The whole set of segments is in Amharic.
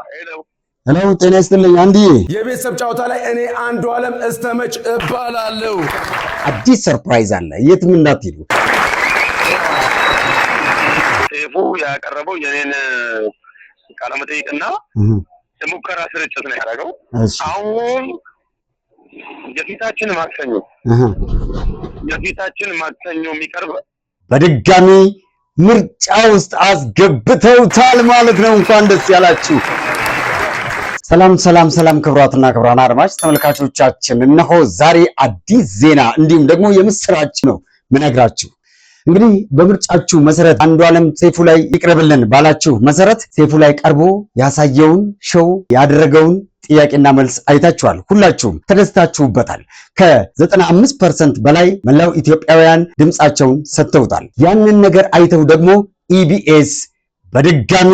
ሄሎ ጤና ይስጥልኝ አንዲ የቤተሰብ ጨዋታ ላይ እኔ አንዱ ዓለም እስተመጭ እባላለሁ። አዲስ ሰርፕራይዝ አለ የትም እንዳትሄዱ። ሴፉ ያቀረበው የኔን ቃለ መጠይቅና የሙከራ ስርጭት ነው ያደረገው። አሁን የፊታችን ማክሰኞ የሚቀርብ በድጋሚ ምርጫ ውስጥ አስገብተውታል ማለት ነው። እንኳን ደስ ያላችሁ። ሰላም ክብራትና ክብራን አድማጭ ተመልካቾቻችን፣ እነሆ ዛሬ አዲስ ዜና እንዲሁም ደግሞ የምስራች ነው ምነግራችሁ። እንግዲህ በምርጫችሁ መሰረት አንዱ ዓለም ሴፉ ላይ ይቅርብልን ባላችሁ መሰረት ሴፉ ላይ ቀርቦ ያሳየውን ሾው ያደረገውን ጥያቄና መልስ አይታችኋል። ሁላችሁም ተደስታችሁበታል። ከ95% በላይ መላው ኢትዮጵያውያን ድምጻቸውን ሰጥተውታል። ያንን ነገር አይተው ደግሞ ኢቢኤስ በድጋሚ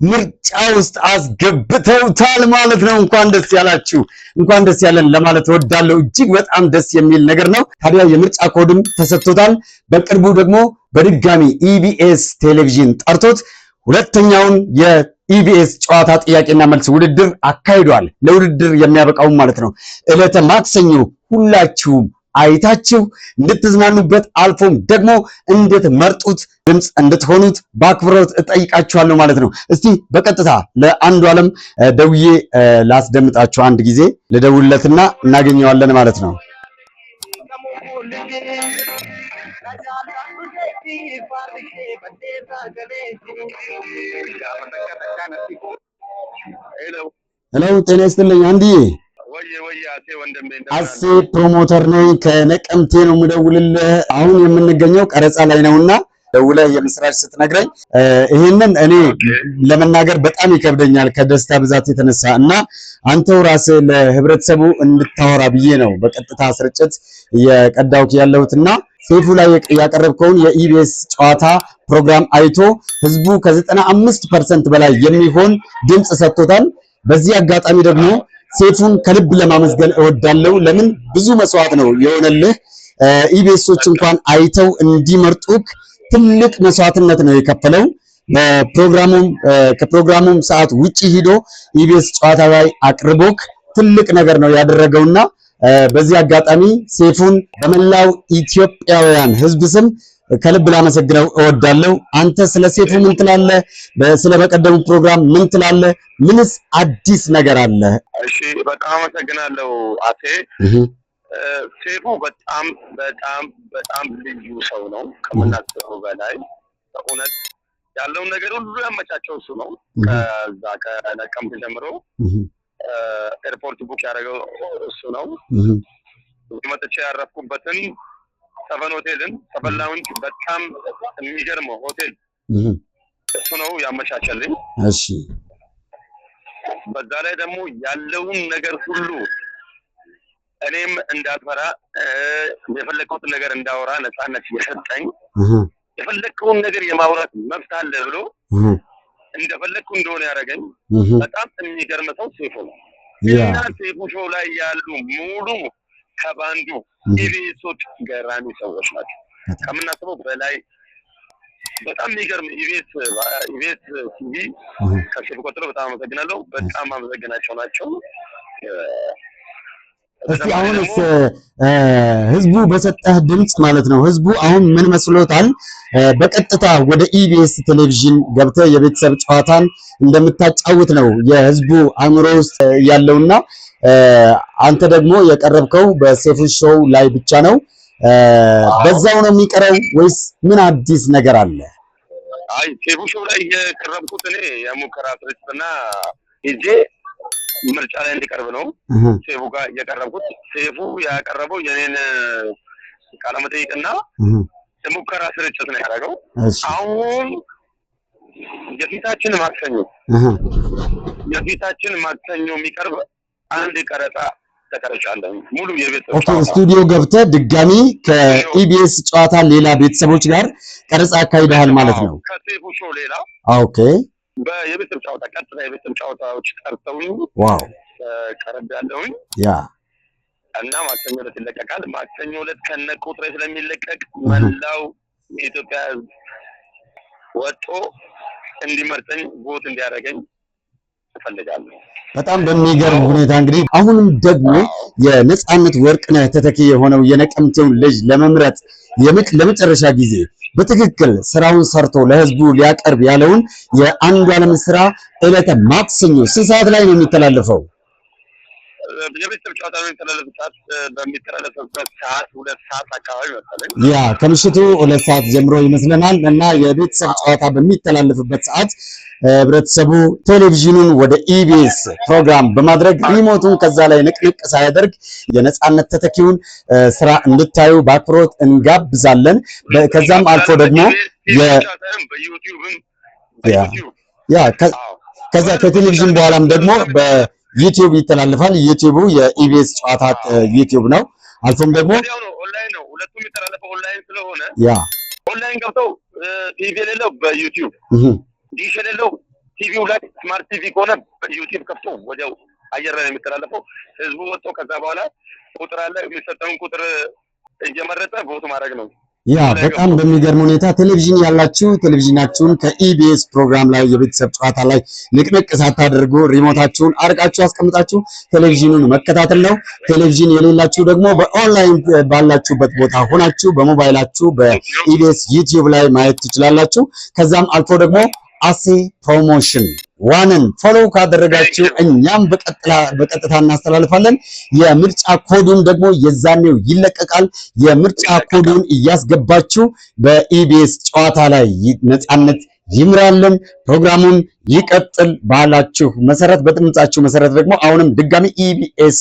ምርጫ ውስጥ አስገብተውታል ማለት ነው። እንኳን ደስ ያላችሁ፣ እንኳን ደስ ያለን ለማለት እወዳለሁ። እጅግ በጣም ደስ የሚል ነገር ነው። ታዲያ የምርጫ ኮድም ተሰጥቶታል። በቅርቡ ደግሞ በድጋሚ ኢቢኤስ ቴሌቪዥን ጠርቶት ሁለተኛውን የኢቢኤስ ጨዋታ ጥያቄና መልስ ውድድር አካሂዷል። ለውድድር የሚያበቃው ማለት ነው። ዕለተ ማክሰኞ ሁላችሁም አይታችሁ እንድትዝናኑበት አልፎም ደግሞ እንድትመርጡት ድምጽ እንድትሆኑት በአክብሮት እጠይቃችኋለሁ ማለት ነው። እስቲ በቀጥታ ለአንዱ ዓለም ደውዬ ላስደምጣችሁ። አንድ ጊዜ ልደውልለትና እናገኘዋለን ማለት ነው። ሄሎ ጤና ይስጥልኝ አንዲዬ። አሴ ፕሮሞተር ነኝ ከነቀምቴ ነው የምደውልልህ። አሁን የምንገኘው ቀረጻ ላይ ነውና ደውለህ የምስራች ስትነግረኝ ይሄንን እኔ ለመናገር በጣም ይከብደኛል ከደስታ ብዛት የተነሳ እና አንተው ራስህ ለህብረተሰቡ እንድታወራ ብዬ ነው በቀጥታ ስርጭት የቀዳውክ ያለሁትና ሴፉ ላይ ያቀረብከውን የኢቢኤስ ጨዋታ ፕሮግራም አይቶ ህዝቡ ከ95% በላይ የሚሆን ድምጽ ሰጥቶታል። በዚህ አጋጣሚ ደግሞ ሴፉን ከልብ ለማመስገን እወዳለሁ። ለምን ብዙ መስዋዕት ነው የሆነልህ። ኢቢኤሶች እንኳን አይተው እንዲመርጡክ ትልቅ መስዋዕትነት ነው የከፈለው። ከፕሮግራሙም ሰዓት ውጪ ሂዶ ኢቢኤስ ጨዋታ ላይ አቅርቦክ ትልቅ ነገር ነው ያደረገውና በዚህ አጋጣሚ ሴፉን በመላው ኢትዮጵያውያን ህዝብ ስም ከልብ ላመሰግነው እወዳለሁ። አንተ ስለ ሴፉ ምን ትላለህ? ስለ በቀደሙ ፕሮግራም ምን ትላለህ? ምንስ አዲስ ነገር አለ? እሺ በጣም አመሰግናለሁ አቴ። ሴፉ በጣም ልዩ ሰው ነው ከምናስበው በላይ። በእውነት ያለውን ነገር ሁሉ ያመቻቸው እሱ ነው። ከዛ ከነቀምት ጀምሮ ኤርፖርት ቡክ ያደረገው እሱ ነው። መጥቼ ያረፍኩበትን ሰቨን ሆቴልን ሰበላውን በጣም የሚገርም ሆቴል እሱ ነው ያመቻቸልኝ። እሺ በዛ ላይ ደግሞ ያለውን ነገር ሁሉ እኔም እንዳልፈራ የፈለግኩትን ነገር እንዳወራ ነፃነት የሰጠኝ የፈለግከውን ነገር የማውራት መብት አለ ብሎ እንደፈለግኩ እንደሆነ ያደረገኝ በጣም የሚገርም ሰው ሴፉ ነው። እና ሴፉ ሾው ላይ ያሉ ሙሉ ከባንዱ ኢቢኤሶች ገራሚ ሰዎች ናቸው ከምናስበው በላይ። በጣም የሚገርም ኢቢኤስ ቲቪ ከሴፉ ቀጥሎ በጣም አመሰግናለሁ። በጣም አመሰግናቸው ናቸው። እስቲ አሁንስ ህዝቡ በሰጠህ ድምጽ ማለት ነው ህዝቡ አሁን ምን መስሎታል? በቀጥታ ወደ ኢቢኤስ ቴሌቪዥን ገብተህ የቤተሰብ ጨዋታን እንደምታጫውት ነው የህዝቡ አእምሮ ውስጥ ያለውና አንተ ደግሞ የቀረብከው በሴፉ ሾው ላይ ብቻ ነው። በዛው ነው የሚቀረው ወይስ ምን አዲስ ነገር አለ? አይ ሴፉ ሾው ላይ የቀረብኩት እኔ የሙከራ ስርጭትና ሂጄ ምርጫ ላይ እንዲቀርብ ነው ሴፉ ጋር የቀረብኩት። ሴፉ ያቀረበው የኔን ቃለ መጠይቅና የሙከራ ስርጭት ነው ያደረገው። አሁን የፊታችን ማክሰኞ የሚቀርብ አንድ ቀረጻ ተቀርጫለሁ። ሙሉ የቤተሰብ ስቱዲዮ ገብተህ ድጋሚ ከኢቢኤስ ጨዋታ ሌላ ቤተሰቦች ጋር ቀረጻ አካሂደሃል ማለት ነው? ከሴፉ ሾው ሌላ ኦኬ የቤተሰብ ጨዋታ ቀጥታ የቤተሰብ ጨዋታዎች ቀርተውኝ ዋው ቀረብ ያለውኝ ያ እና ማክሰኞ ዕለት ይለቀቃል። ማክሰኞ ዕለት ከነ ቁጥሬ ስለሚለቀቅ መላው የኢትዮጵያ ሕዝብ ወጥቶ እንዲመርጠኝ ቦት እንዲያደርገኝ እፈልጋለሁ። በጣም በሚገርም ሁኔታ እንግዲህ አሁንም ደግሞ የነጻነት ወርቅነህ ተተኪ የሆነው የነቀምቴውን ልጅ ለመምረጥ ለመጨረሻ ጊዜ በትክክል ስራውን ሰርቶ ለህዝቡ ሊያቀርብ ያለውን የአንዱዓለም ስራ ዕለተ ማክሰኞ ስንት ሰዓት ላይ ነው የሚተላለፈው? የቤተሰብ ጨዋታ በሚተላለፍበት ሰዓት 2 ሰዓት አካባቢ መሰለኝ። ያ ከምሽቱ 2 ሰዓት ጀምሮ ይመስለናል። እና የቤተሰብ ጨዋታ በሚተላለፍበት ሰዓት ህብረተሰቡ ቴሌቪዥኑን ወደ ኢቢኤስ ፕሮግራም በማድረግ ሪሞቱን ከዛ ላይ ንቅንቅ ሳያደርግ የነጻነት ተተኪውን ስራ እንድታዩ በአክብሮት እንጋብዛለን። ከዛም አልፎ ደግሞ ከዛ ከቴሌቪዥን በኋላም ደግሞ በዩቲዩብ ይተላለፋል። ዩቲዩቡ የኢቢኤስ ጨዋታ ዩቲዩብ ነው። አልፎም ደግሞ ኦንላይን ነው። ሁለቱም የሚተላለፈው ኦንላይን ስለሆነ ኦንላይን ገብተው ቲቪ የሌለው በዩቲዩብ ዲሽ የሌለው ቲቪው ላይ ስማርት ቲቪ ከሆነ በዩቲዩብ ከፍቶ ወዲያው አየር ላይ የሚተላለፈው ህዝቡ ወጥቶ ከዛ በኋላ ቁጥር አለ የሚሰጠውን ቁጥር እየመረጠ ቮት ማድረግ ነው። ያ በጣም በሚገርም ሁኔታ ቴሌቪዥን ያላችሁ ቴሌቪዥናችሁን ከኢቢኤስ ፕሮግራም ላይ የቤተሰብ ጨዋታ ላይ ንቅንቅ ሳታደርጉ ሪሞታችሁን አርቃችሁ አስቀምጣችሁ ቴሌቪዥኑን መከታተል ነው። ቴሌቪዥን የሌላችሁ ደግሞ በኦንላይን ባላችሁበት ቦታ ሆናችሁ በሞባይላችሁ በኢቢኤስ ዩቲዩብ ላይ ማየት ትችላላችሁ። ከዛም አልፎ ደግሞ አሴ ፕሮሞሽን ዋንን ፎሎ ካደረጋችሁ እኛም በቀጥታ እናስተላልፋለን። የምርጫ ኮዱን ደግሞ የዛኔው ይለቀቃል። የምርጫ ኮዱን እያስገባችሁ በኢቢኤስ ጨዋታ ላይ ነጻነት ይምራልን ፕሮግራሙን ይቀጥል ባላችሁ መሰረት በድምጻችሁ መሰረት ደግሞ አሁንም ድጋሚ ኢቢኤስ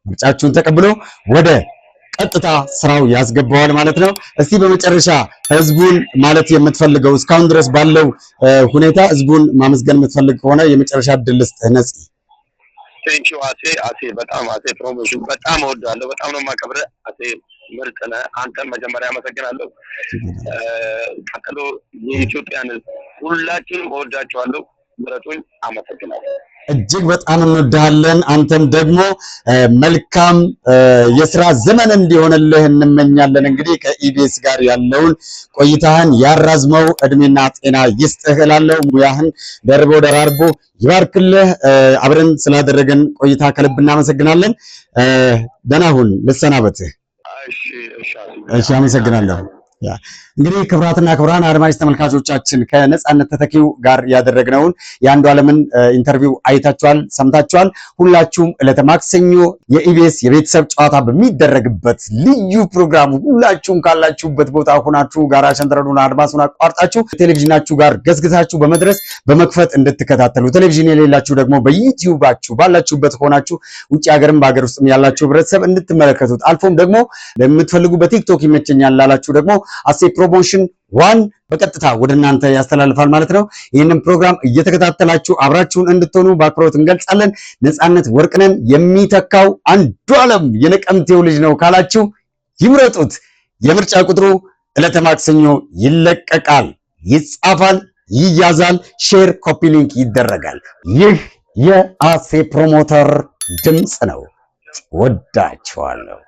ምርጫችሁን ተቀብሎ ወደ ቀጥታ ስራው ያስገባዋል ማለት ነው። እስቲ በመጨረሻ ህዝቡን ማለት የምትፈልገው እስካሁን ድረስ ባለው ሁኔታ ህዝቡን ማመስገን የምትፈልግ ከሆነ የመጨረሻ እድል ልስጥህ ነፂ። ቴንኪው አሴ በጣም አሴ ፕሮሞሽን በጣም እወዳለሁ። በጣም ነው የማከብረው አሴ ምርጥ ነህ። አንተም መጀመሪያ አመሰግናለሁ። ቀጥሎ የኢትዮጵያን ሁላችንም እወዳቸዋለሁ። ምረጡኝ። አመሰግናለሁ። እጅግ በጣም እንወዳለን። አንተም ደግሞ መልካም የሥራ ዘመን እንዲሆንልህ እንመኛለን። እንግዲህ ከኢቢኤስ ጋር ያለውን ቆይታህን ያራዝመው፣ እድሜና ጤና ይስጥህ እላለሁ። ሙያህን ደርቦ ደራርቦ ይባርክልህ። አብረን ስላደረገን ቆይታ ከልብ እናመሰግናለን። ደህና ሁን። ልሰናበትህ። እሺ፣ አመሰግናለሁ። እንግዲህ ክብራትና ክብራን አድማጭ ተመልካቾቻችን ከነጻነት ተተኪው ጋር ያደረግነውን የአንዱዓለምን ኢንተርቪው አይታችኋል፣ ሰምታችኋል። ሁላችሁም ዕለተ ማክሰኞ የኢቢኤስ የቤተሰብ ጨዋታ በሚደረግበት ልዩ ፕሮግራም ሁላችሁም ካላችሁበት ቦታ ሆናችሁ ጋራ ሸንተረሩን አድማሱን አቋርጣችሁ ቴሌቪዥናችሁ ጋር ገስግሳችሁ በመድረስ በመክፈት እንድትከታተሉ፣ ቴሌቪዥን የሌላችሁ ደግሞ በዩቲዩባችሁ ባላችሁበት ሆናችሁ ውጪ ሀገርም በሀገር ውስጥም ያላችሁ ህብረተሰብ እንድትመለከቱት፣ አልፎም ደግሞ ለምትፈልጉ በቲክቶክ ይመቸኛል ላላችሁ ደግሞ አሴ ፕሮሞሽን ዋን በቀጥታ ወደ እናንተ ያስተላልፋል ማለት ነው። ይህንን ፕሮግራም እየተከታተላችሁ አብራችሁን እንድትሆኑ በአክብሮት እንገልጻለን። ነጻነት ወርቅነህን የሚተካው አንዱዓለም የነቀምቴው ልጅ ነው ካላችሁ ይምረጡት። የምርጫ ቁጥሩ ዕለተ ማክሰኞ ይለቀቃል፣ ይጻፋል፣ ይያዛል፣ ሼር ኮፒ ሊንክ ይደረጋል። ይህ የአሴ ፕሮሞተር ድምፅ ነው። ወዳችኋለሁ።